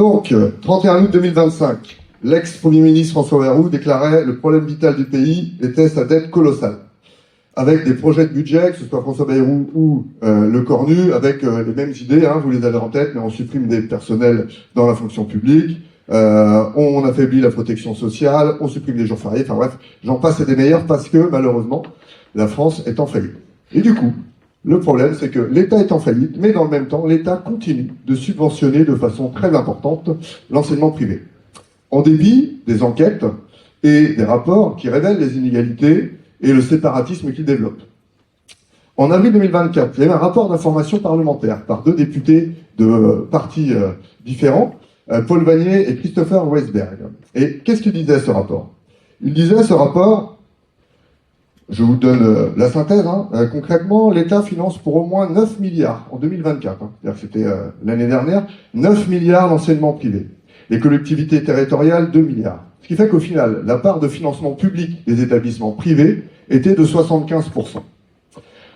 Donc, 31 août 2025, l'ex-premier ministre François Bayrou déclarait le problème vital du pays était sa dette colossale. Avec des projets de budget, que ce soit François Bayrou ou Le Cornu, avec les mêmes idées, hein, vous les avez en tête, mais on supprime des personnels dans la fonction publique, on affaiblit la protection sociale, on supprime des jours fériés, enfin bref, j'en passe et des meilleurs parce que, malheureusement, la France est en faillite. Et du coup, le problème, c'est que l'État est en faillite, mais dans le même temps, l'État continue de subventionner de façon très importante l'enseignement privé. En dépit des enquêtes et des rapports qui révèlent les inégalités et le séparatisme qu'il développe. En avril 2024, il y a eu un rapport d'information parlementaire par deux députés de partis différents, Paul Vanier et Christopher Weisberg. Et qu'est-ce qu'il disait ce rapport? Il disait ce rapport, je vous donne la synthèse, hein, concrètement, l'État finance pour au moins 9 milliards en 2024, hein, c'est-à-dire que c'était l'année dernière, 9 milliards d'enseignement privé. Les collectivités territoriales, 2 milliards. Ce qui fait qu'au final, la part de financement public des établissements privés était de 75%.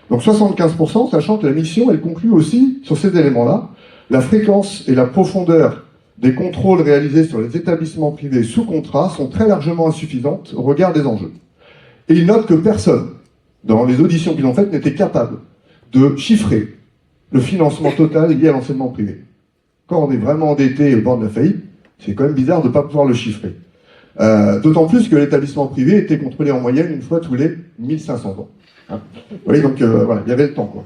Donc 75%, sachant que la mission, elle conclut aussi sur ces éléments-là, la fréquence et la profondeur des contrôles réalisés sur les établissements privés sous contrat sont très largement insuffisantes au regard des enjeux. Et il note que personne, dans les auditions qu'ils ont faites, n'était capable de chiffrer le financement total lié à l'enseignement privé. Quand on est vraiment endetté au bord de la faillite, c'est quand même bizarre de ne pas pouvoir le chiffrer. D'autant plus que l'établissement privé était contrôlé en moyenne une fois tous les 1500 ans. Hein. Vous voyez, donc voilà, il y avait le temps, quoi.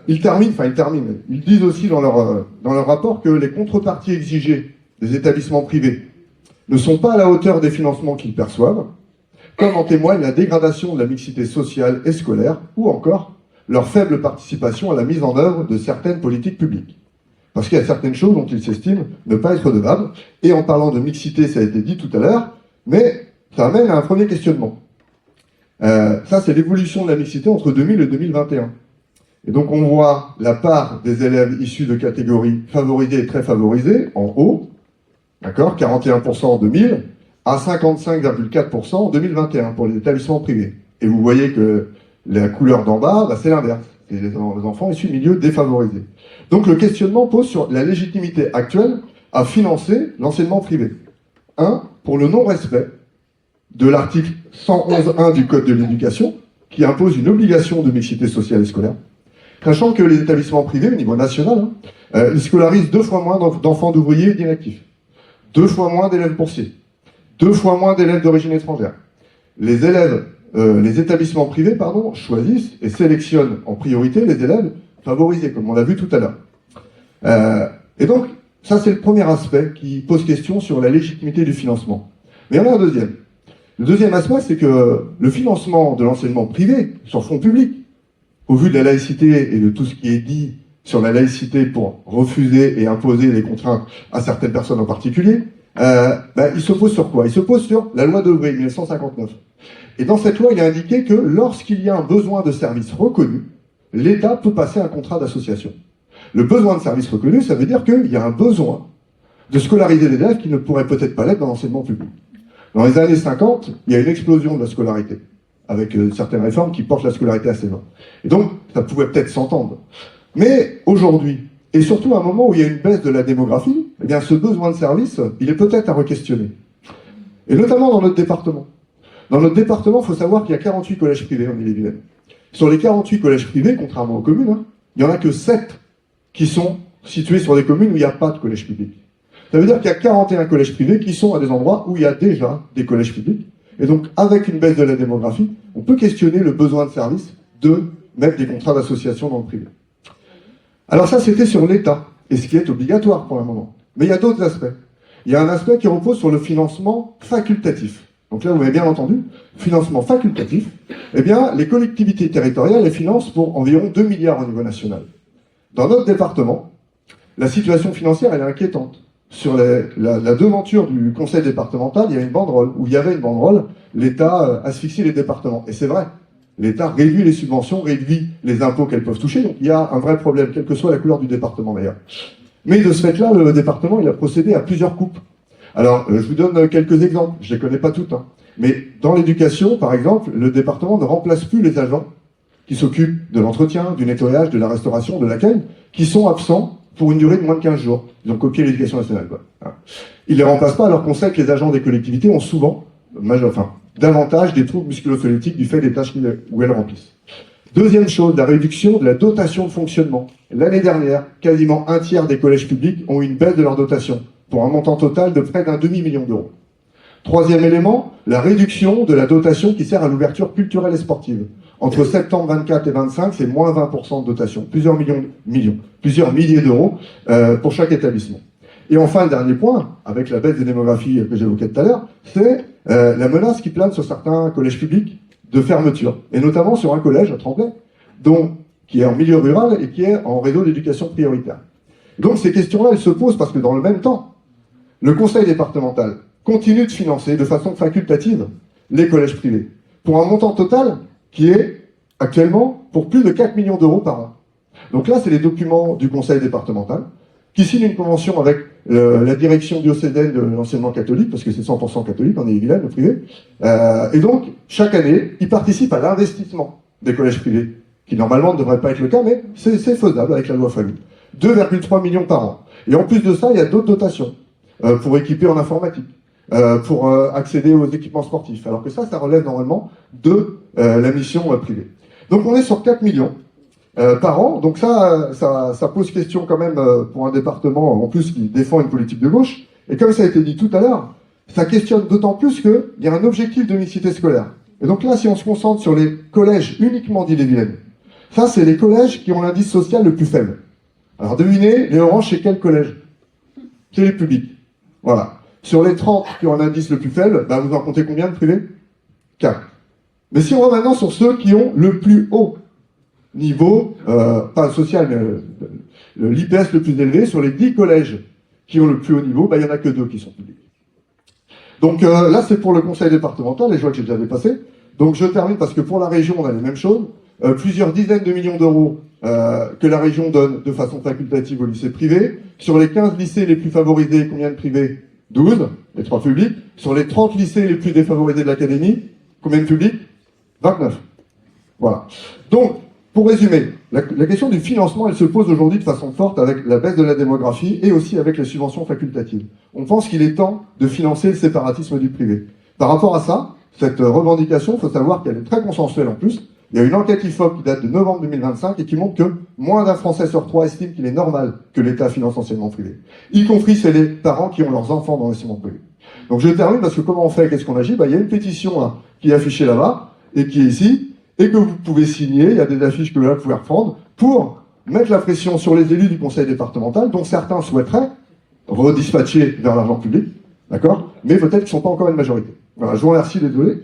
Ils disent aussi dans leur rapport que les contreparties exigées des établissements privés ne sont pas à la hauteur des financements qu'ils perçoivent, comme en témoigne la dégradation de la mixité sociale et scolaire, ou encore leur faible participation à la mise en œuvre de certaines politiques publiques. Parce qu'il y a certaines choses dont ils s'estiment ne pas être redevables, et en parlant de mixité, ça a été dit tout à l'heure, mais ça amène à un premier questionnement. Ça, c'est l'évolution de la mixité entre 2000 et 2021. Et donc on voit la part des élèves issus de catégories favorisées et très favorisées, en haut, d'accord, 41% en 2000, à 55,4% en 2021 pour les établissements privés. Et vous voyez que la couleur d'en bas, bah, c'est l'inverse. C'est les enfants issus de milieux défavorisés. Donc le questionnement pose sur la légitimité actuelle à financer l'enseignement privé. 1. Pour le non-respect de l'article 111.1 du Code de l'éducation, qui impose une obligation de mixité sociale et scolaire, sachant que les établissements privés, au niveau national, ils scolarisent 2 fois moins d'enfants d'ouvriers et d'inactifs, 2 fois moins d'élèves boursiers, 2 fois moins d'élèves d'origine étrangère. Les établissements privés, choisissent et sélectionnent en priorité les élèves favorisés, comme on l'a vu tout à l'heure. Et donc, ça c'est le premier aspect qui pose question sur la légitimité du financement. Mais il y en a un deuxième. Le deuxième aspect, c'est que le financement de l'enseignement privé sur fonds publics, au vu de la laïcité et de tout ce qui est dit sur la laïcité pour refuser et imposer des contraintes à certaines personnes en particulier, il se pose sur quoi? Il se pose sur la loi Debré, 1959. Et dans cette loi, il est indiqué que lorsqu'il y a un besoin de service reconnu, l'État peut passer un contrat d'association. Le besoin de service reconnu, ça veut dire qu'il y a un besoin de scolariser des élèves qui ne pourraient peut-être pas l'être dans l'enseignement public. Dans les années 50, il y a une explosion de la scolarité, avec certaines réformes qui portent la scolarité assez loin. Et donc, ça pouvait peut-être s'entendre. Mais aujourd'hui, et surtout à un moment où il y a une baisse de la démographie, eh bien ce besoin de service, il est peut-être à re-questionner. Et notamment dans notre département. Dans notre département, il faut savoir qu'il y a 48 collèges privés en Ille-et-Vilaine. Sur les 48 collèges privés, contrairement aux communes, il n'y en a que 7 qui sont situés sur des communes où il n'y a pas de collège public. Ça veut dire qu'il y a 41 collèges privés qui sont à des endroits où il y a déjà des collèges publics. Et donc, avec une baisse de la démographie, on peut questionner le besoin de service de mettre des contrats d'association dans le privé. Alors ça, c'était sur l'État, et ce qui est obligatoire pour le moment. Mais il y a d'autres aspects. Il y a un aspect qui repose sur le financement facultatif. Donc là, vous m'avez bien entendu, financement facultatif. Eh bien, les collectivités territoriales les financent pour environ 2 milliards au niveau national. Dans notre département, la situation financière, elle est inquiétante. Sur la devanture du conseil départemental, il y a une banderole, où il y avait une banderole, l'État asphyxie les départements. Et c'est vrai. L'État réduit les subventions, réduit les impôts qu'elles peuvent toucher, donc il y a un vrai problème, quelle que soit la couleur du département d'ailleurs. Mais de ce fait-là, le département, il a procédé à plusieurs coupes. Alors, je vous donne quelques exemples, je ne les connais pas toutes, mais dans l'éducation, par exemple, le département ne remplace plus les agents qui s'occupent de l'entretien, du nettoyage, de la restauration, de l'accueil, qui sont absents pour une durée de moins de 15 jours. Ils ont copié l'éducation nationale, quoi. Ils les remplacent pas alors qu'on sait que les agents des collectivités ont souvent, davantage des troubles musculo-squelettiques du fait des tâches où elles remplissent. Deuxième chose, la réduction de la dotation de fonctionnement. L'année dernière, quasiment un tiers des collèges publics ont eu une baisse de leur dotation, pour un montant total de près d'1 demi-million d'euros. Troisième élément, la réduction de la dotation qui sert à l'ouverture culturelle et sportive. Entre septembre 24 et 25, c'est moins 20% de dotation, plusieurs milliers d'euros pour chaque établissement. Et enfin, le dernier point, avec la baisse des démographies que j'évoquais tout à l'heure, c'est la menace qui plane sur certains collèges publics de fermeture, et notamment sur un collège à Tremblay, qui est en milieu rural et qui est en réseau d'éducation prioritaire. Donc ces questions-là, elles se posent parce que dans le même temps, le conseil départemental continue de financer de façon facultative les collèges privés, pour un montant total qui est actuellement pour plus de 4 millions d'euros par an. Donc là, c'est les documents du conseil départemental, qui signe une convention avec la direction diocésaine de l'enseignement catholique, parce que c'est 100% catholique en Ille-et-Vilaine, le privé. Et donc, chaque année, ils participent à l'investissement des collèges privés, qui normalement ne devrait pas être le cas, mais c'est faisable avec la loi Fallout. 2,3 millions par an. Et en plus de ça, il y a d'autres dotations pour équiper en informatique, pour accéder aux équipements sportifs. Alors que ça relève normalement de la mission privée. Donc on est sur 4 millions par an. Donc ça pose question quand même pour un département, en plus, qui défend une politique de gauche. Et comme ça a été dit tout à l'heure, ça questionne d'autant plus qu'il y a un objectif de mixité scolaire. Et donc là, si on se concentre sur les collèges uniquement d'Ille-et-Vilaine, ça, c'est les collèges qui ont l'indice social le plus faible. Alors devinez, les oranges, c'est quel collège? C'est les publics. Voilà. Sur les 30 qui ont un indice le plus faible, vous en comptez combien de privés? 4. Mais si on va maintenant sur ceux qui ont le plus haut niveau, pas social, mais l'IPS le plus élevé, sur les 10 collèges qui ont le plus haut niveau, il n'y en a que 2 qui sont publics. Donc là, c'est pour le conseil départemental, et je vois que j'ai déjà dépassé. Donc je termine parce que pour la région, on a les mêmes choses. Plusieurs dizaines de millions d'euros que la région donne de façon facultative aux lycées privés. Sur les 15 lycées les plus favorisés, combien de privés? 12, les 3 publics. Sur les 30 lycées les plus défavorisés de l'académie, combien de publics? 29. Voilà. Donc, pour résumer, la question du financement, elle se pose aujourd'hui de façon forte avec la baisse de la démographie et aussi avec les subventions facultatives. On pense qu'il est temps de financer le séparatisme du privé. Par rapport à ça, cette revendication, il faut savoir qu'elle est très consensuelle en plus. Il y a une enquête IFOP qui date de novembre 2025 et qui montre que moins d'un Français sur 3 estime qu'il est normal que l'État finance l'enseignement privé. Y compris, c'est les parents qui ont leurs enfants dans l'enseignement privé. Donc je termine parce que comment on fait, qu'est-ce qu'on agit? Il y a une pétition qui est affichée là-bas et qui est ici et que vous pouvez signer. Il y a des affiches que vous pouvez reprendre pour mettre la pression sur les élus du conseil départemental, dont certains souhaiteraient redispatcher vers l'argent public, d'accord? Mais peut-être qu'ils ne sont pas encore une majorité. Voilà, je vous remercie, désolé.